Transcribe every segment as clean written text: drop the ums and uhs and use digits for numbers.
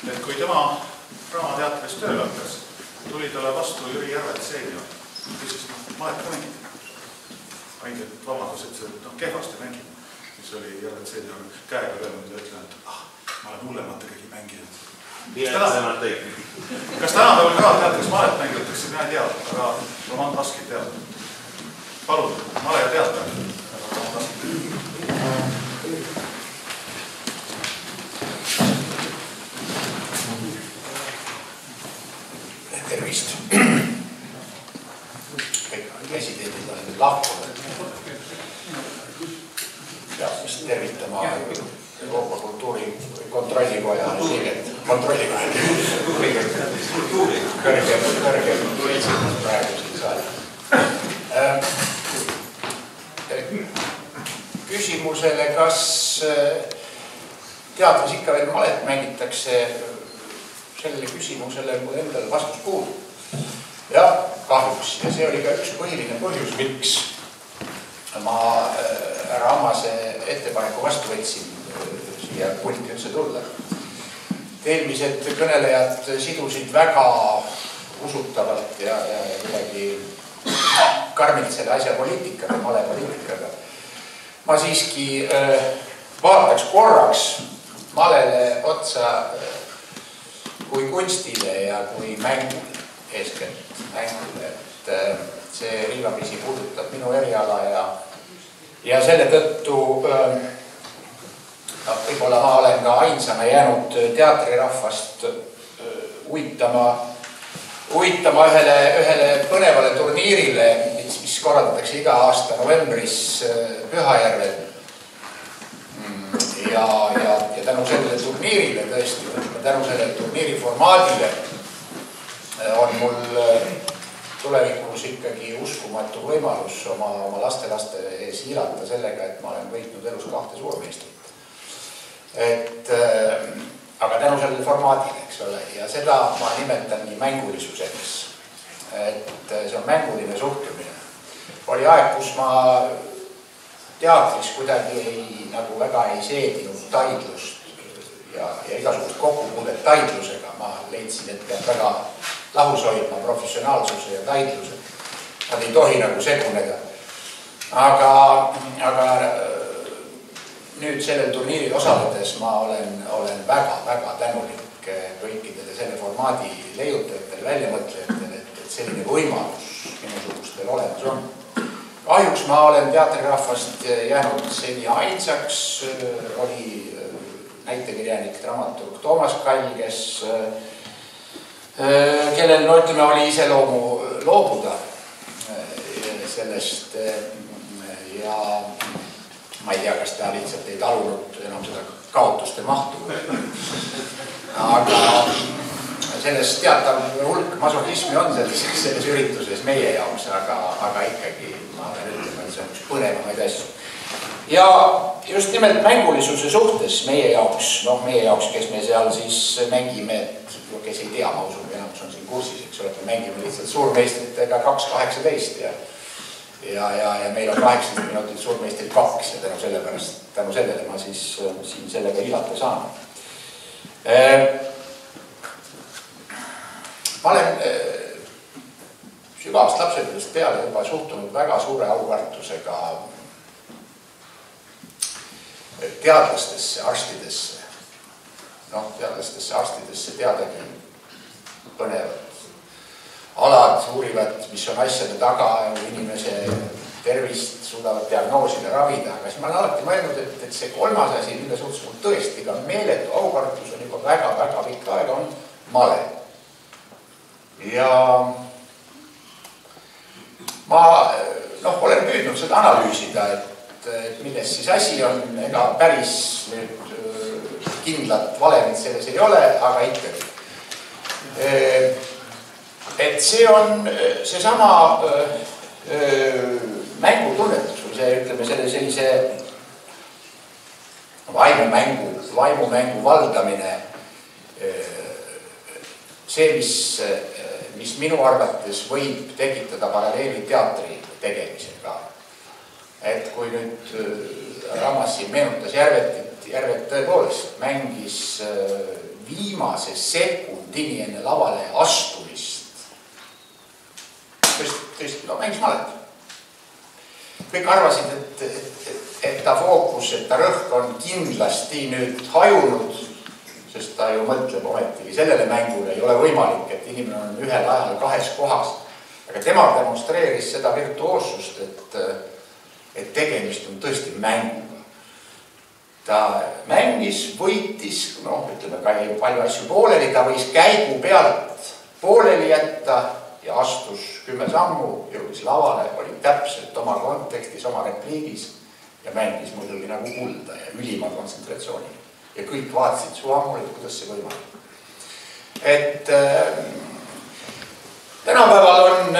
et kui tema Draamateatris tööl hakkas, tuli talle vastu Jüri Järvet seenior. Küsis, malet ka mängid. Ainult vabandus, et see kehvasti mängib. Siis oli Järvet seenior käega öelnud ja ütlen, et ma olen hullemategi mänginud. Kas tänapäeval Draamateatris malet mängitakse, mina ei tea, aga Roman Taski teab. Palun, male ja teata. Tervist. Kõik esiteedid on lahkunud. Peab vist tervitama Euroopa Kultuuri Kontrollikoja liiget. Kontrollikoja liiget. Kõrgem praegu siin saali. Küsimusele, kas teatris ikka veel malet mängitakse, sellele küsimusele mul endal vastus puudub. Ja kahjuks. Ja see oli ka üks põhiline põhjus, miks ma härra Ammase ettepaneku vastu võtsin siia pulti üldse tulla. Eelmised kõnelejad sidusid väga usutavalt ja midagi karmilt selle asja poliitikaga, male poliitikaga. Ma siiski vaataks korraks malele otsa kui kunstile ja kui mängule, eeskätt mängule, et see riivamisi puudutab minu eriala ja selle tõttu võib-olla ma olen ka ainsana jäänud teatrirahvast uitama ühele põnevale turniirile, mis korraldatakse iga aasta novembris Pühajärvel. Ja tänu sellele turniirile tõesti, tänu sellele turniiri formaadile on mul tulevikus ikkagi uskumatu võimalus oma lastelaste ees hiilata sellega, et ma olen võitnud elus 2 suurmeistrit. Aga tänu sellele formaadile, eks ole, ja seda ma nimetan nii mängulisuseks, et see on mänguline suhtumine. Oli aeg, kus ma teatris kuidagi nagu väga ei seedinud taidlust ja igasugust kokkupuudet taidlusega. Ma leidsin, et peab väga lahus hoidma professionaalsuse ja taidluse. Nad ei tohi nagu seguneda. Aga nüüd sellel turniiril osaledes ma olen väga tänulik kõikidele selle formaadi leiutajatele, väljamõtlejatele, et selline võimalus minusugustel olemas on. Kahjuks ma olen teatrirahvast jäänud seni ainsaks, oli näitekirjanik, dramaturg Toomas Kall, kellel, no ütleme, oli iseloomu loobuda sellest ja ma ei tea, kas ta lihtsalt ei talunud enam seda kaotuste mahtu. Aga selles teatav hulk masokismi on selles ürituses meie jaoks, aga ikkagi ma olen ütlema, et see on üks põnevamaid asju. Ja just nimelt mängulisuse suhtes meie jaoks, kes me seal siis mängime, kes ei tea, ma usun, enamus on siin kursis, eks ole, me mängime lihtsalt suurmeistritega 2-18 ja meil on 80 minutit suurmeistrid 2 ja tänu sellele ma siis siin sellega hilata saan. Ma olen sügavast lapsepõlvest peale juba suhtunud väga suure aukartusega teadlastesse, arstidesse. Teadlastesse, arstidesse teadagi põnevad alad uurivad, mis on asjade taga, inimese tervist suudavad diagnoosida, ravida, aga siis ma olen alati mõelnud, et see kolmas asi, mille suhtes mul tõesti ka meeletu aukartus on juba väga pikka aega, on male. Ja ma olen püüdnud seda analüüsida, et milles siis asi on, ega päris nüüd kindlat valemit selles ei ole, aga ikkagi. Et see on seesama mängutunnetus või see, ütleme, sellise vaimumängu valdamine, see, mis minu arvates võib tekitada paralleeli teatri tegemisega. Et kui nüüd Rammas siin meenutas Järvet tõepoolest mängis viimase sekundini enne lavale astumist tõesti mängis malet. Kõik arvasid, et ta fookus, et ta rõhk on kindlasti nüüd hajunud, sest ta ju mõtleb ometigi sellele mängule, ei ole võimalik, et inimene on ühel ajal kahes kohas. Aga tema demonstreeris seda virtuoossust, et tegemist on tõesti mänguga. Ta mängis, võitis, ütleme ka palju asju pooleli, ta võis käigu pealt pooleli jätta ja astus 10 sammu, jõudis lavale, oli täpselt oma kontekstis, oma repliigis ja mängis muidugi nagu kulda ja ülima kontsentratsiooni. Ja kõik vaatasid su ammul, et kuidas see võimalik. Et tänapäeval on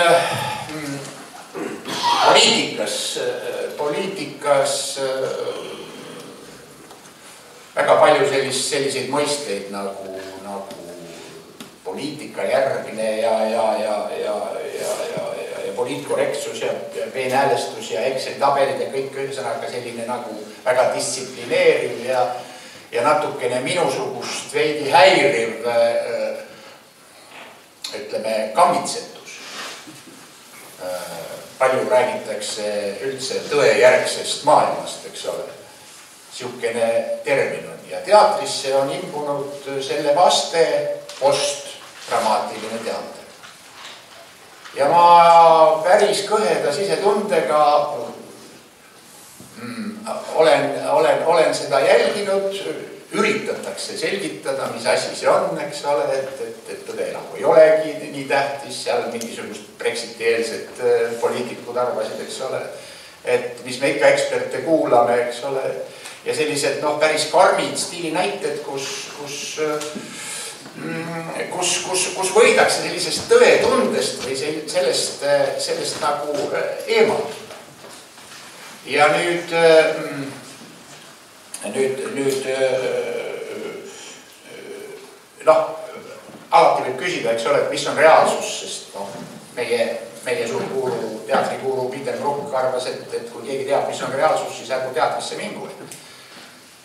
poliitikas väga palju selliseid mõisteid nagu poliitika järgne ja poliitkorrektsus ja peenhäälestus ja Excel-tabelid ja kõik ühesõnaga selline nagu väga distsiplineeriv ja natukene minusugust veidi häiriv, ütleme, kammitsetus. Palju räägitakse üldse tõejärgsest maailmast, eks ole. Siukene termin on ja teatrisse on imbunud selle vaste postdramaatiline teater. Ja ma päris kõheda sisetundega olen seda jälginud, üritatakse selgitada, mis asi see on, eks ole, et tõde nagu ei olegi nii tähtis, seal mingisugust Brexiti-eelset poliitikud arvasid, eks ole, et mis me ikka eksperte kuulame, eks ole, ja sellised päris karmid stiilinäited, kus võidakse sellisest tõetundest või sellest nagu eemalt. Ja nüüd alati võib küsida, eks ole, et mis on reaalsus, sest meie suur teatrikuuru Peter Brook arvas, et kui keegi teab, mis on reaalsus, siis ärgu teatrisse mingu.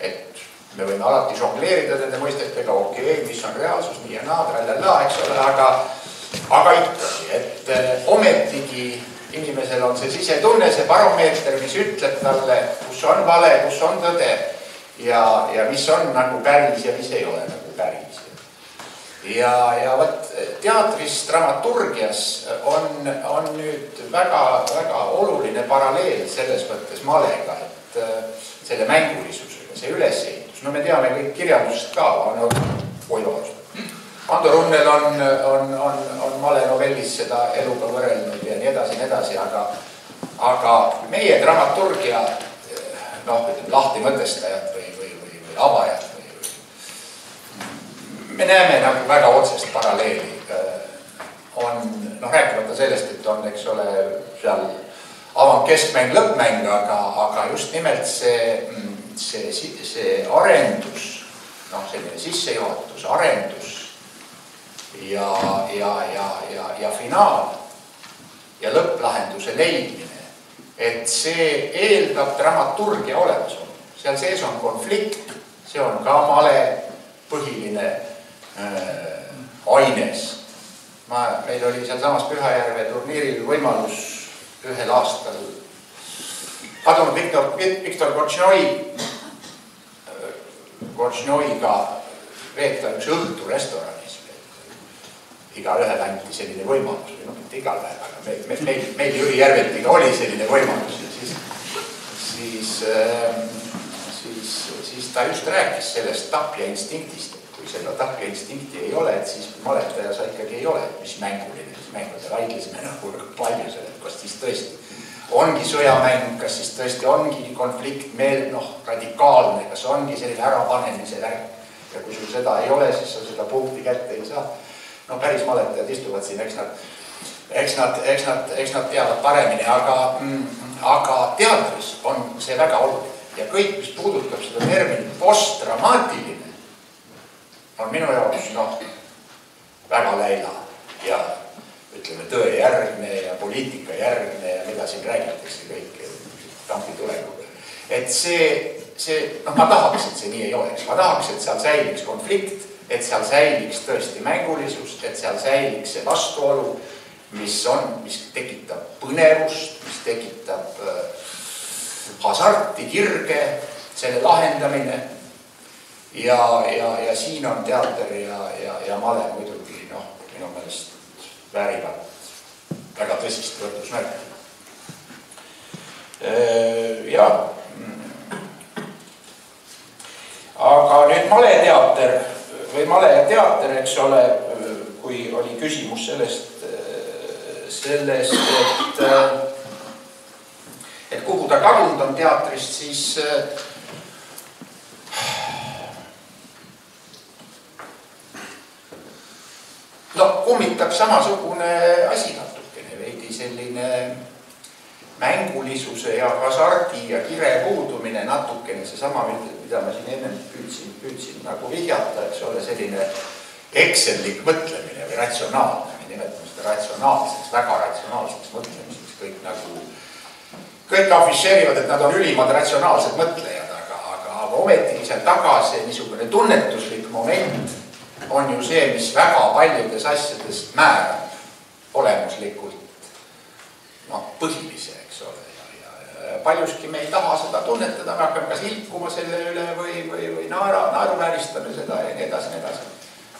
Et me võime alati žongleerida nende mõistetega, okei, mis on reaalsus, nii ja naa, trallala, eks ole, aga ikkagi, et ometigi inimesel on see sisetunne, see baromeeter, mis ütleb talle, kus on vale, kus on tõde ja mis on nagu päris ja mis ei ole nagu päris. Ja võt teatris, dramaturgias on nüüd väga oluline paralleel selles mõttes malega, et selle mängulisusega, see ülesehitus. No me teame kõik kirjandusest ka, Ando Runnel on male novellis seda eluga võrelnud ja nii edasi, aga meie dramaturgia, lahti mõtestajad või avajad, me näeme nagu väga otsest paralleeli. Rääkimata sellest, et on, eks ole, seal avant keskmäng, lõppmäng, aga just nimelt see arendus, selline sissejuhatus, arendus ja finaal ja lõpplahenduse leidmine, et see eeldab dramaturgia olemasolu. Seal sees on konflikt, see on ka male põhiline aines. Meil oli seal samas Pühajärve turniiril võimalus ühel aastal kadunud Viktor Kortšnoiga veeta üks õhtu restoranis. Igalühel anti selline võimalus, või mitte igalühel, aga meil Jüri Järvetiga oli selline võimalus ja siis ta just rääkis sellest tapja instinktist, et kui seda tapja instinkti ei ole, et siis maletaja sa ikkagi ei ole, mis mänguline, mis mängude vaidlisime nagu palju selle, kas siis tõesti ongi sõjamäng, kas siis tõesti ongi konflikt meil, radikaalne, kas ongi selline ärapanemise värk ja kui sul seda ei ole, siis sa seda punkti kätte ei saa. Päris maletajad istuvad siin, eks nad teavad paremini, aga teatris on see väga oluline ja kõik, mis puudutab seda terminit postdramaatiline, on minu jaoks väga läila ja ütleme tõejärgne ja poliitika järgne ja mida siin räägitakse kõik Tampi tuleguga. Et see ma tahaks, et see nii ei oleks. Ma tahaks, et seal säiliks konflikt, et seal säiliks tõesti mängulisus, et seal säiliks see vastuolu, mis tekitab põnevust, mis tekitab hasarti, kirge, selle lahendamine. Ja siin on teater ja male muidugi, minu meelest väärivad väga tõsist võrdusmärki. Aga nüüd maleteater või male ja teater, eks ole, kui oli küsimus sellest, et kuhu ta kadunud on teatrist, siis kummitab samasugune asi natukene, veidi selline mängulisuse ja hasardi ja kire puudumine natukene, seesama, mida ma siin enne püüdsin nagu vihjata, eks ole, selline eksellik mõtlemine või ratsionaalne, me nimetame seda ratsionaalseks, väga ratsionaalseks mõtlemiseks, kõik afišeerivad, et nad on ülimad ratsionaalsed mõtlejad, aga ometigi seal taga see niisugune tunnetuslik moment on ju see, mis väga paljudes asjades määrab olemuslikult põhilise, eks ole, ja paljuski me ei taha seda tunnetada, me hakkame kas ilkuma selle üle või naeruvääristame seda ja nii edasi, nii edasi.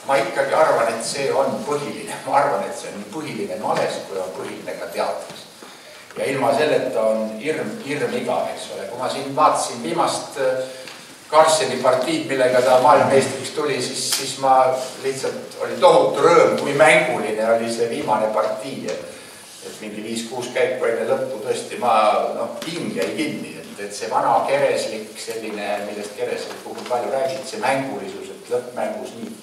Ma ikkagi arvan, et see on põhiline, ma arvan, et see on nii põhiline males, kui on põhiline ka teatris. Ja ilma selleta on hirm igav, eks ole, kui ma siin vaatasin viimast Karlsseni partiid, millega ta maailmameistriks tuli, siis ma lihtsalt oli tohutu rõõm, kui mänguline oli see viimane partii, et mingi 5-6 käiku enne lõppu tõesti ma hing jäi kinni, et see vana kereslik selline, millest kereslik puhul palju räägid, see mängulisus, et lõppmängus nii,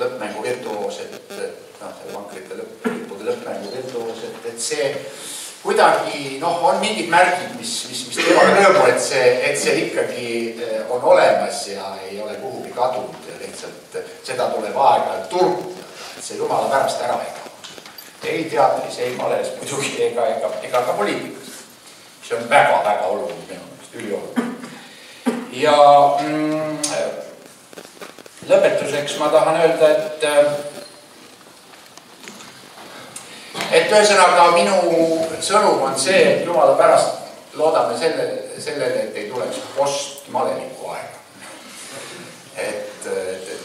lõppmängu virtuoos, et vankrite lõppude lõppmängu virtuoos, et see kuidagi, on mingid märgid, mis teevad rõõmu, et see ikkagi on olemas ja ei ole kuhugi kadunud ja lihtsalt seda tuleb aeg-ajalt turgutada, et see jumala pärast ära ei kao. Ei teatris, ei males muidugi ega ka poliitikas. See on väga-väga oluline minu meelest, ülioluline. Ja lõpetuseks ma tahan öelda, et ühesõnaga minu sõnum on see, et jumala pärast loodame sellele, et ei tuleks postmaleliku aega. Et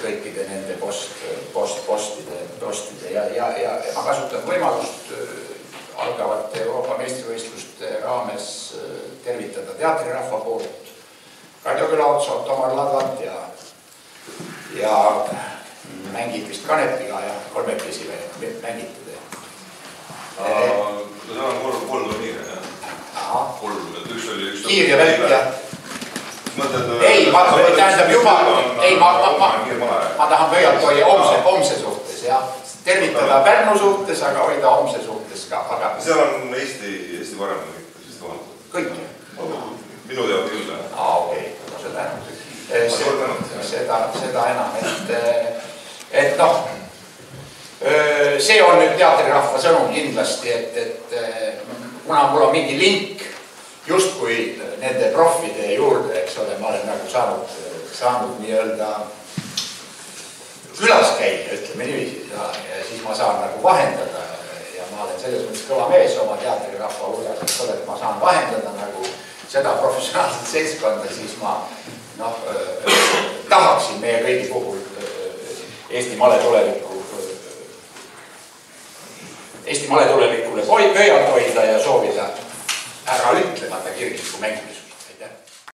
kõikide nende postide ja ma kasutan võimalust algavate Euroopa meistrivõistluste raames tervitada teatrirahva poolt Kadri Laudsa, Tomar Ladvat ja mängid vist Kanepiga ja kolmekesi mängite te. Seda on kolm turniire, jah? Kolm, et üks oli üks... Kiir ja välk ja... Ei, ma tähendab juba... Ei, ma tahan pöialt hoida homse suhtes, jah. Tervitada Pärnu suhtes, aga hoida homse suhtes ka. Seal on Eesti varem siis kohandatud? Kõik. Minu teab küll, jah? Okei, seda enam, et see on nüüd teatrirahva sõnum kindlasti, et kuna mul on mingi link justkui nende profide juurde, eks ole, ma olen nagu saanud nii-öelda külas käia, ütleme niiviisi, ja siis ma saan nagu vahendada ja ma olen selles mõttes kõva mees oma teatrirahva hulgas, eks ole, et ma saan vahendada nagu seda professionaalset seltskonda, siis ma tahaksin meie kõigi puhul Eesti male tulevikule pöialt hoida ja soovida ära ütlemata kirglikku mängulisust.